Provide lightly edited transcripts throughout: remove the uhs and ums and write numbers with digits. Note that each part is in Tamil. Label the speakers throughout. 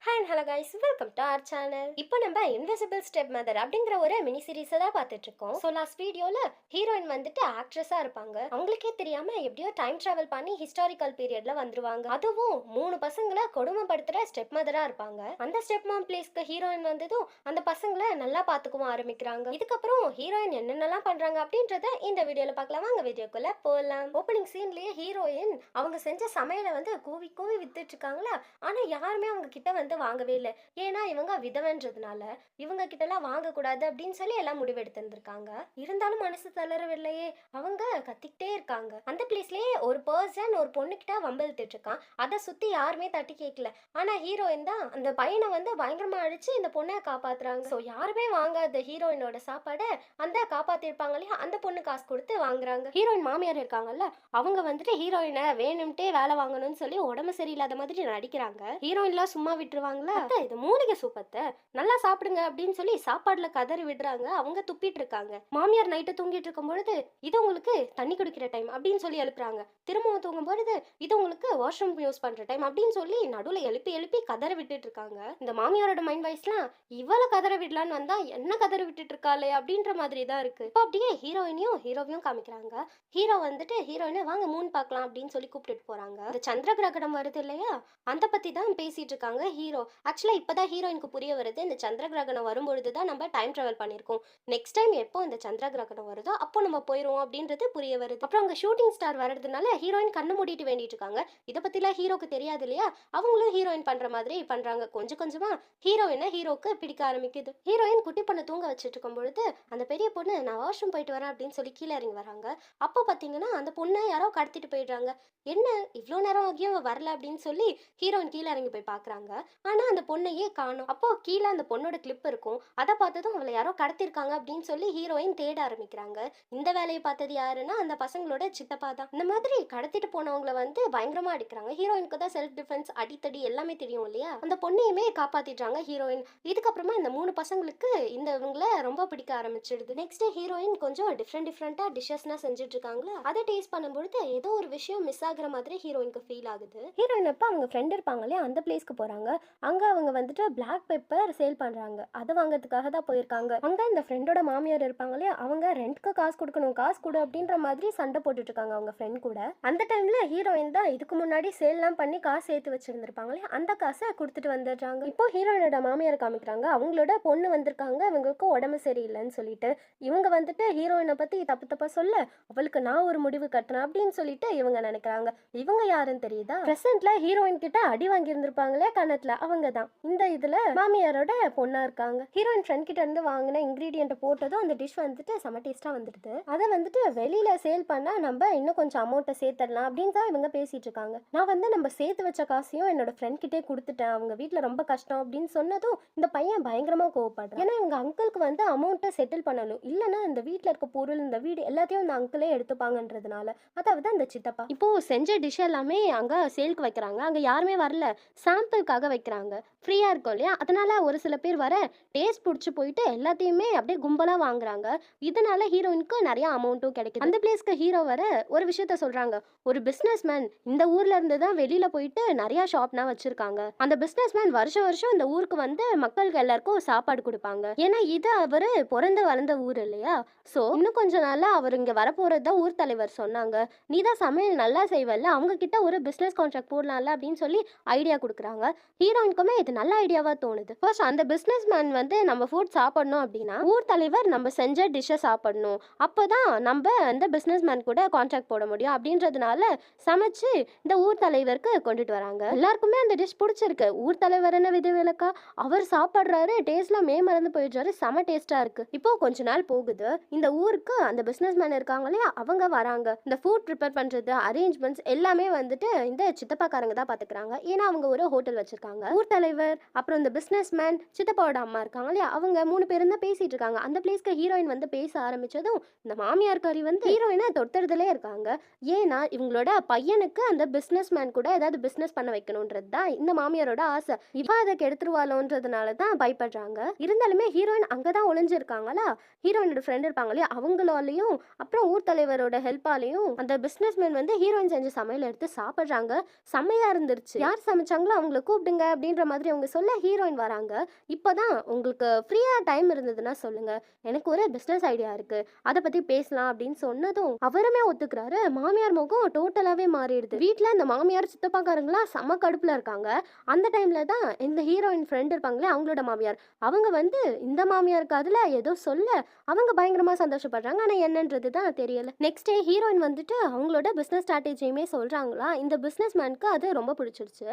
Speaker 1: Hi and hello guys, welcome to our channel. இப்போ நம்ம இன்விசிபிள் ஸ்டெப் மதர் அப்படிங்கிற ஒரு மினி சீரீஸை தான் பார்த்துட்டு இருக்கோம். ஸோ லாஸ்ட் வீடியோவில் ஹீரோயின் வந்துட்டு ஆக்ட்ரஸாக இருப்பாங்க. அவங்களுக்கே தெரியாம எப்படியோ டைம் டிராவல் பண்ணி ஹிஸ்டாரிக்கல் பீரியட்ல வந்துருவாங்க. அதுவும் 3 பசங்களை கொடுமைப்படுத்துற ஸ்டெப் மதராக இருப்பாங்க. அந்த ஸ்டெப் மாம் பிளேஸ்க்கு ஹீரோயின் வந்ததும் அந்த பசங்களை நல்லா பார்த்துக்கவும் ஆரம்பிக்கிறாங்க. இதுக்கப்புறம் ஹீரோயின் என்னென்னலாம் பண்றாங்க அப்படின்றத இந்த வீடியோவில் பார்க்கலாம். வாங்க வீடியோக்குள்ள போகலாம். ஓப்பனிங் சீன்லேயே ஹீரோயின் அவங்க செஞ்ச சமையலை வந்து கூவி கூவி வித்துட்டு இருக்காங்களா. ஆனால் யாருமே அவங்க கிட்ட வந்து வாங்கவே இல்லை. ஏன்னா இவங்க விதவன்றதுனால இவங்க கிட்ட எல்லாம் வாங்கக்கூடாது அப்படின்னு சொல்லி எல்லாம் முடிவெடுத்திருந்திருக்காங்க. இருந்தாலும் மனசு தளரவில்லையே. அவங்க கத்திக்கிட்டே இருக்காங்க. அந்த பிளேஸ்லயே ஒரு பர்சன் ஒரு பொண்ணு கிட்ட வம்பிழுத்துட்டு இருக்கான். அதை சுத்தி யாருமே தட்டி கேட்கல. ஆனா ஹீரோயின் தான் அந்த பையனை வந்து பயங்கரமா அடிச்சு இந்த பொண்ணை காப்பாத்துறாங்க. ஸோ யாருமே வாங்காத ஹீரோயினோட சாப்பாடை அந்த காப்பாத்திருப்பாங்க இல்லையா, அந்த பொண்ணு காசு கொடுத்து வாங்குறாங்க. ஹீரோயின் மாமியார் இருக்காங்கல்ல, அவங்க வந்துட்டு ஹீரோயினை வேணும்ட்டே வேலை வாங்கணும்னு சொல்லி உடம்பு சரியில்லாத மாதிரி நடிக்கிறாங்க. ஹீரோயின்லாம் சும்மா விட்டுருவாங்களா, இது மூலிகை சூப்பத்தை நல்லா சாப்பிடுங்க அப்படின்னு சொல்லி சாப்பாடுல கதறி விடுறாங்க. அவங்க துப்பிட்டு இருக்காங்க. மாமியார் நைட்டு தூங்கிட்டு இருக்கும் பொழுது இது உங்களுக்கு தண்ணி குடிக்கிற டைம் அப்படின்னு சொல்லி எழுப்புறாங்க. திரும்பவும் தூங்கும் பொழுது இது உங்களுக்கு வாஷ்ரூம் யூஸ் பண்ற டைம் அப்படின்னு சொல்லி நடுவில் எழுப்பி எழுப்பி கதற விட்டுட்டு இருக்காங்க. இந்த மாமியாரோட மைண்ட் வாய்ஸ்லாம் இவ்வளவு கதற விடலான்னு வந்தா என்ன கதற விட்டுட்டு இருக்காளே அப்படின்ற மாதிரி தான் இருக்கு. இப்போ அப்படியே ஹீரோயினையும் ஹீரோவையும் காமிக்கிறாங்க. ஹீரோ வந்துட்டு ஹீரோயினை வாங்க மூன் பார்க்கலாம் அப்படின்னு சொல்லி கூப்பிட்டுட்டு போறாங்க. இந்த சந்திர கிரகணம் வருது இல்லையா, அந்த பத்தி தான் பேசிட்டு இருக்காங்க ஹீரோ. ஆக்சுவலா இப்பதான் ஹீரோயினுக்கு புரிய வருது, இந்த சந்திர கிரகணம் வரும்பொழுது தான் நம்ம டைம் டிராவல் பண்ணியிருக்கோம். நெக்ஸ்ட் டைம் எப்போ இந்த சந்திர கிரகணம் வருதோ அப்போ நம்ம போயிடுவோம் அப்படின்றது புரிய வருது. அப்புறம் அங்கே ஷூட்டிங் ஸ்டார் வர்றதுனால ஹீரோயின் கண்ணு மூடிட்டு வேண்டிட்டு இருக்காங்க. இதை பத்திலாம் ஹீரோக்கு தெரியாது இல்லையா, அவங்களும் ஹீரோயின் பண்ற மாதிரி பண்றாங்க. கொஞ்சம் கொஞ்சமா ஹீரோயினை ஹீரோக்கு பிடிக்க ஆரம்பிக்குது. ஹீரோயின் குட்டி பொண்ணு தூங்க வச்சுட்டு இருக்கும் பொழுது அந்த பெரிய பொண்ணு நான் வாஷ்ரூம் போயிட்டு வரேன் அப்படின்னு சொல்லி கீழே இறங்கி வராங்க. அப்போ பாத்தீங்கன்னா அந்த பொண்ணை யாரோ கடத்திட்டு போயிடுறாங்க. என்ன இவ்வளோ நேரம் ஆகியும் வரல அப்படின்னு சொல்லி ஹீரோயின் கீழே இறங்கி போய் பாக்குறாங்க. ஆனா அந்த பொண்ணையே காணும். அப்போ கீழே அந்த பொண்ணோட கிளிப் இருக்கும். அதை பார்த்ததும் அவளை யாரோ கடத்திருக்காங்க அப்படின்னு சொல்லி ஹீரோயின் தேட ஆரம்பிக்கிறாங்க. இந்த வேலையை பார்த்தது யாருன்னா அந்த பசங்களோட சித்தப்பா தான். இந்த மாதிரி கடத்திட்டு போனவங்களை வந்து பயங்கரமா அடிக்கிறாங்க. ஹீரோயினுக்கு தான் செல்ஃப் டிஃபென்ஸ் அடித்தடி எல்லாமே தெரியும் இல்லையா, அந்த பொண்ணையுமே காப்பாத்திட்டாங்க ஹீரோயின். இதுக்கப்புறமா இந்த 3 பசங்களுக்கு இந்த இவங்கள ரொம்ப பிடிக்க ஆரம்பிச்சிடுது. நெக்ஸ்ட் ஹீரோயின் கொஞ்சம் டிஃப்ரெண்டா டிஷ்ஷஸ்னா செஞ்சுட்டு இருக்காங்களா, அதை டேஸ்ட் பண்ணும்பொழுது ஏதோ ஒரு விஷயம் மிஸ் ஆகுற மாதிரி ஹீரோயினுக்கு ஃபீல் ஆகுது. ஹீரோயின் அப்ப அவங்க ஃப்ரெண்ட் இருப்பாங்க இல்லையா, அந்த பிளேஸ்க்கு போறாங்க. அங்க அவங்க வந்துட்டு பிளாக் பெப்பர் சேல் பண்றாங்க. அதை வாங்குறதுக்காக தான் போயிருக்காங்க. அங்க இந்த ஃப்ரெண்டோட மாமியார் இருப்பாங்க இல்லையா, அவங்க ரெண்ட்க்கு காசு கொடுக்கணும், காசு கொடு அப்படின்ற மாதிரி சண்டை போட்டுட்டு இருக்காங்க அவங்க ஃப்ரெண்ட் கூட. அந்த டைம்ல ஹீரோயின் தான் இதுக்கு முன்னாடி சேல்லாம் பண்ணி காசு சேர்த்து வச்சிருந்திருப்பாங்க இல்லையா, அந்த காசை கொடுத்துட்டு வந்துடுறாங்க. இப்போ ஹீரோயினோட மாமியார் காமிக்கிறாங்க. அவங்களோட பொண்ணு வந்திருக்காங்க, இவங்களுக்கு உடம்பு சரியில்லைன்னு சொல்லிட்டு. இவங்க வந்துட்டு ஹீரோயினை பத்தி தப்பு தப்பா சொல்ல அவளுக்கு நான் ஒரு முடிவு கட்டுறேன் அப்படின்னு சொல்லிட்டு இவங்க நினைக்கிறாங்க. இவங்க யாருன்னு தெரியுதா, பிரசன்ட்ல ஹீரோயின் கிட்ட அடி வாங்கி இருந்திருப்பாங்களே கணத்துல, அவங்க தான் இந்த இதுல மாமியாரோட பொண்ணா இருக்காங்க. ஹீரோயின் ஃப்ரெண்ட் கிட்ட இருந்து வாங்கின இன்கிரீடியன்ட் போட்டதும் அந்த டிஷ் வந்துட்டு செம டேஸ்டா வந்துடுது. அதை வந்துட்டு வெளியில சேல் பண்ணா நம்ம இன்னும் கொஞ்சம் அமௌண்ட்டை சேர்த்துடலாம் அப்படின்னு தான் இவங்க பேசிட்டு இருக்காங்க. நான் வந்து நம்ம சேர்த்து வச்ச காசையும் என்னோட ஃப்ரெண்ட் கிட்டே கொடுத்துட்டேன், அவங்க வீட்டுல ரொம்ப கஷ்டம் அப்படின்னு சொன்னதும் இந்த பையன் பயங்கரமா கோவப்படுறான். ஏன்னா இவங்க அங்கிளுக்கு வந்து அமௌண்ட்டை செட்டில் பண்ணணும், இல்லைன்னா இந்த வீட்டுல இருக்க பொருள் இந்த வீடு எல்லாத்தையும் இந்த அங்கிளே எடுத்துப்பாங்கன்றதுனால. அதாவது அந்த சித்தப்பா இப்போ செஞ்ச டிஷ் எல்லாமே அங்க சேல்க்கு வைக்கிறாங்க. அங்க யாருமே வரல, சாம்பிளுக்காக வைக்கிறாங்க. ஃப்ரீயா இருக்கும் இல்லையா, அதனால ஒரு சில பேர் வர டேஸ்ட் பிடிச்சி போயிட்டு எல்லாத்தையுமே அப்படியே கும்பலா வாங்குறாங்க. இதனால ஹீரோயினுக்கு நிறைய அமௌண்ட்டும் கிடைக்குது. அந்த பிளேஸ்க்கு ஹீரோ வர ஒரு விஷயத்த சொல்றாங்க. ஒரு பிசினஸ் மேன் இந்த ஊர்ல இருந்து தான் வெளியில போயிட்டு நிறைய ஷாப்னா வச்சிருக்காங்க. அந்த பிசினஸ் மேன் வருஷம் வருஷம் இந்த ஊருக்கு வந்து மக்களுக்கு எல்லாருக்கும் சாப்பாடு கொடுப்பாங்க. ஏன்னா இது அவரு பிறந்து வளர்ந்த ஊர் இல்லையா, சோ இன்னும் கொஞ்ச நாள்ல அவர் இங்க வரப்போறதா ஊர் தலைவர் சொன்னாங்க. நீ தான் சமையல் நல்லா செய்வல்ல, அவங்க கிட்ட ஒரு பிசினஸ் கான்ட்ராக்ட் போடலாம்ல அப்படின்னு சொல்லி ஐடியா கொடுக்குறாங்க. ஹீரோயினுக்குமே இது நல்ல ஐடியாவா தோணுது. ஃபர்ஸ்ட் அந்த பிசினஸ் மேன் வந்து நம்ம ஃபுட் சாப்பிடணும் அப்படின்னா ஊர் தலைவர் நம்ம செஞ்ச டிஷ்ஷை சாப்பிடணும், அப்போதான் நம்ம அந்த பிசினஸ் மேன் கூட கான்ட்ராக்ட் போட முடியும் அப்படின்றதுனால சமைச்சு இந்த ஊர் தலைவருக்கு கொண்டுட்டு வராங்க. எல்லாருக்குமே அந்த டிஷ் பிடிச்சிருக்கு. ஊர் தலைவர் என்ன விதிவிலக்கா, அவர் சாப்பிட்றாரு, டேஸ்ட்ல மறந்து போயிடுறாரு, செம டேஸ்டா இருக்கு. இப்போ கொஞ்ச நாள் போகுது. இந்த ஊருக்கு அந்த பிசினஸ் மேன் இருக்காங்க இல்லையா, அவங்க வராங்க. இந்த ஃபுட் ப்ரிப்பேர் பண்றது அரேஞ்ச்மெண்ட்ஸ் எல்லாமே வந்துட்டு இந்த சித்தப்பாக்காரங்க தான் பாத்துக்கிறாங்க. ஏன்னா அவங்க ஒரு ஹோட்டல் வச்சிருக்காங்க. ஊர் தலைவர் அப்புறம் இந்த பிசினஸ் மேன் சித்தப்பாவோட அம்மா இருக்காங்க இல்லையா, அவங்க 3 பேரும் தான் பேசிட்டு இருக்காங்க. அந்த பிளேஸ்க்கு ஹீரோயின் வந்து பேச ஆரம்பிச்சதும் இந்த மாமியார் காரி வந்து ஹீரோயினை தொட்டுறதுலே இருக்காங்க. ஏன்னா இவங்களோட பையனுக்கு அந்த பிசினஸ் மேன் கூட ஏதாவது பிசினஸ் பண்ண வைக்கணும்ன்றது தான் இந்த மாமியாரோட ஆசை. இவ அதை கெடுத்துருவாளோன்றதுனால தான் பயப்படுறாங்க. இருந்தாலுமே ஹீரோயின் அங்கதான் ஒளிஞ்சிருக்காங்களா, ஹீரோயினோட ஃப்ரெண்ட் இருப்பாங்க இல்லையா, அவங்களாலையும் அப்புறம் ஊர் தலைவரோட ஹெல்ப்பாலையும் அந்த பிசினஸ் மேன் வந்து ஹீரோயின் செஞ்ச சமையல் எடுத்து சாப்பிடுறாங்க. செம்மையா இருந்துருச்சு. யார் சமைச்சாங்களோ அவங்கள கூப்பிடுங்க அப்படின்னு அப்படின்ற மாதிரி அவங்க சொல்ல ஹீரோயின் வராங்க. இப்போதான் உங்களுக்கு ஃப்ரீயா டைம் இருந்ததுன்னா சொல்லுங்க, எனக்கு ஒரு பிஸ்னஸ் ஐடியா இருக்கு, அதை பத்தி பேசலாம் அப்படின்னு சொன்னதும் அவருமே ஒத்துக்கிறாரு. மாமியார் முகம் டோட்டலாவே மாறிடுது. வீட்ல இந்த மாமியார் சித்தப்பாக்காரங்களா செம கடுப்புல இருக்காங்க. அந்த டைம்ல தான் இந்த ஹீரோயின் ஃப்ரெண்ட் இருப்பாங்களே அவங்களோட மாமியார், அவங்க வந்து இந்த மாமியாருக்கு அதுல ஏதோ சொல்ல அவங்க பயங்கரமா சந்தோஷப்படுறாங்க. ஆனா என்னன்றது தான் தெரியல. நெக்ஸ்ட் டே ஹீரோயின் வந்துட்டு அவங்களோட பிசினஸ் ஸ்ட்ராட்டஜியுமே சொல்றாங்களா. இந்த பிசினஸ் மேனுக்கு அது ரொம்ப பிடிச்சிருச்சு.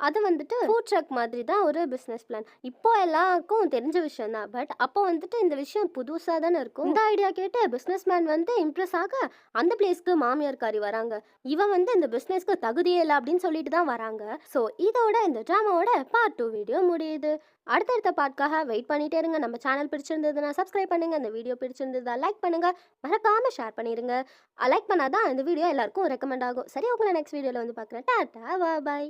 Speaker 1: அது வந்துட்டு ஃபுட் ட்ரக் மாதிரி தான் ஒரு பிசினஸ் பிளான். இப்போ எல்லாருக்கும் தெரிஞ்ச விஷயம் தான். பட் அப்போ வந்துட்டு இந்த விஷயம் புதுசா தானே இருக்கும். இந்த ஐடியா கேட்டு பிசினஸ் மேன் வந்து இம்ப்ரெஸ் ஆக அந்த பிளேஸ்க்கு மாமியார்காரி வராங்க. இவன் வந்து இந்த பிசினஸ்க்கு தகுதியே இல்லை அப்படின்னு சொல்லிட்டு தான் வராங்க. ஸோ இதோட இந்த ட்ராமாவோட பார்ட் 2 வீடியோ முடியுது. அடுத்தடுத்த பார்ட்காக வெயிட் பண்ணிட்டே இருங்க. நம்ம சேனல் பிடிச்சிருந்ததுன்னா சப்ஸ்கிரைப் பண்ணுங்க. இந்த வீடியோ பிடிச்சிருந்ததா லைக் பண்ணுங்க. மறக்காம ஷேர் பண்ணிருங்க. லைக் பண்ணாதான் இந்த வீடியோ எல்லாருக்கும் ரெக்கமெண்ட் ஆகும். சரி, உங்களை நெக்ஸ்ட் வீடியோல வந்து பார்க்குறேன். டாடா பாய்.